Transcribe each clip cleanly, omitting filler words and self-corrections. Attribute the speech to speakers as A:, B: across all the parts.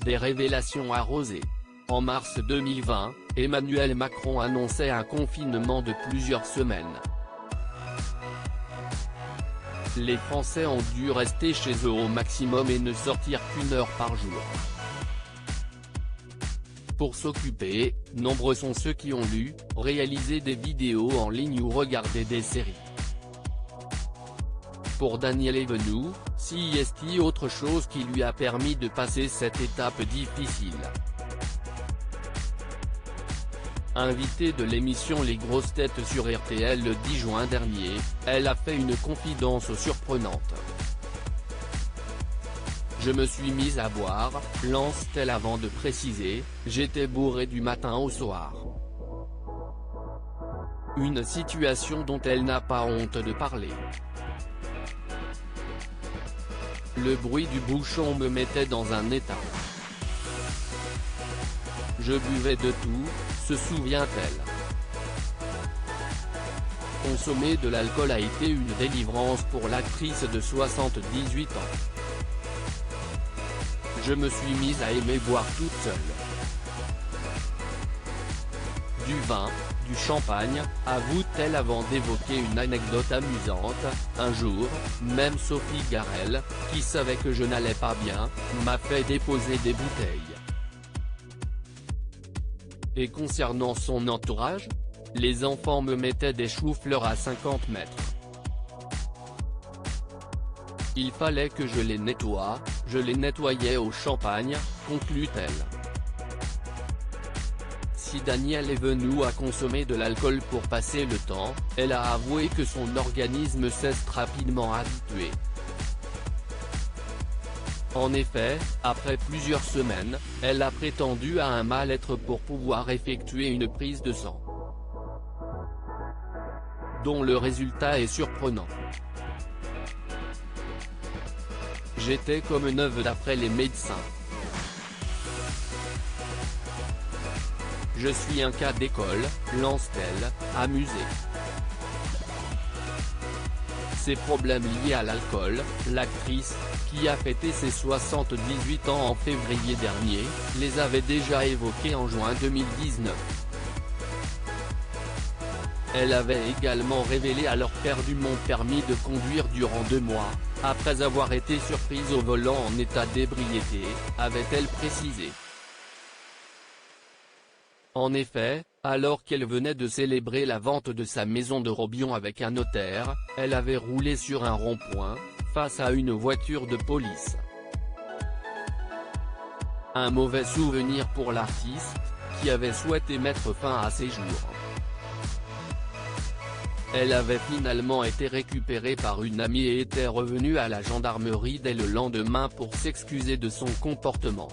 A: des révélations arrosées. En mars 2020, Emmanuel Macron annonçait un confinement de plusieurs semaines. Les Français ont dû rester chez eux au maximum et ne sortir qu'1 heure par jour. Pour s'occuper, nombreux sont ceux qui ont lu, réalisé des vidéos en ligne ou regardé des séries. Pour Daniel Evenou, c'est autre chose qui lui a permis de passer cette étape difficile. Invitée de l'émission Les Grosses Têtes sur RTL le 10 juin dernier, elle a fait une confidence surprenante. Je me suis mise à boire, lance-t-elle avant de préciser, j'étais bourrée du matin au soir. Une situation dont elle n'a pas honte de parler. Le bruit du bouchon me mettait dans un état. Je buvais de tout, se souvient-elle. Consommer de l'alcool a été une délivrance pour l'actrice de 78 ans. Je me suis mise à aimer boire toute seule. Du vin, du champagne, avoue-t-elle avant d'évoquer une anecdote amusante. Un jour, même Sophie Garel, qui savait que je n'allais pas bien, m'a fait déposer des bouteilles. Et concernant son entourage, les enfants me mettaient des choux-fleurs à 50 mètres. Il fallait que je les nettoie, je les nettoyais au champagne, conclut-elle. Si Daniel Evenou a consommé de l'alcool pour passer le temps, elle a avoué que son organisme s'est rapidement habitué. En effet, après plusieurs semaines, elle a prétendu à un mal-être pour pouvoir effectuer une prise de sang, dont le résultat est surprenant. J'étais comme neuve d'après les médecins. Je suis un cas d'école, lance-t-elle, amusée. Ses problèmes liés à l'alcool, l'actrice, qui a fêté ses 78 ans en février dernier, les avait déjà évoqués en juin 2019. Elle avait également révélé avoir perdu mon permis de conduire durant 2 mois, après avoir été surprise au volant en état d'ébriété, avait-elle précisé. En effet, alors qu'elle venait de célébrer la vente de sa maison de Robion avec un notaire, elle avait roulé sur un rond-point, face à une voiture de police. Un mauvais souvenir pour l'artiste, qui avait souhaité mettre fin à ses jours. Elle avait finalement été récupérée par une amie et était revenue à la gendarmerie dès le lendemain pour s'excuser de son comportement.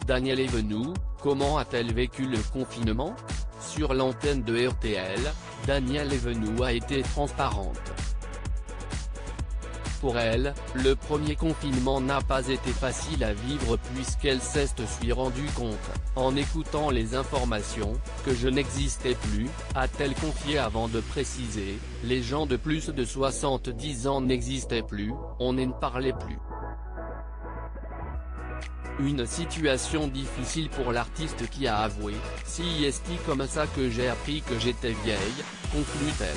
A: Daniel Evenou, comment a-t-elle vécu le confinement? Sur l'antenne de RTL, Daniel Evenou a été transparente. Pour elle, le premier confinement n'a pas été facile à vivre puisqu'elle s'est rendu compte, en écoutant les informations, que je n'existais plus, a-t-elle confié avant de préciser, les gens de plus de 70 ans n'existaient plus, on ne parlait plus. Une situation difficile pour l'artiste qui a avoué, c'est comme ça que j'ai appris que j'étais vieille, conclut-elle.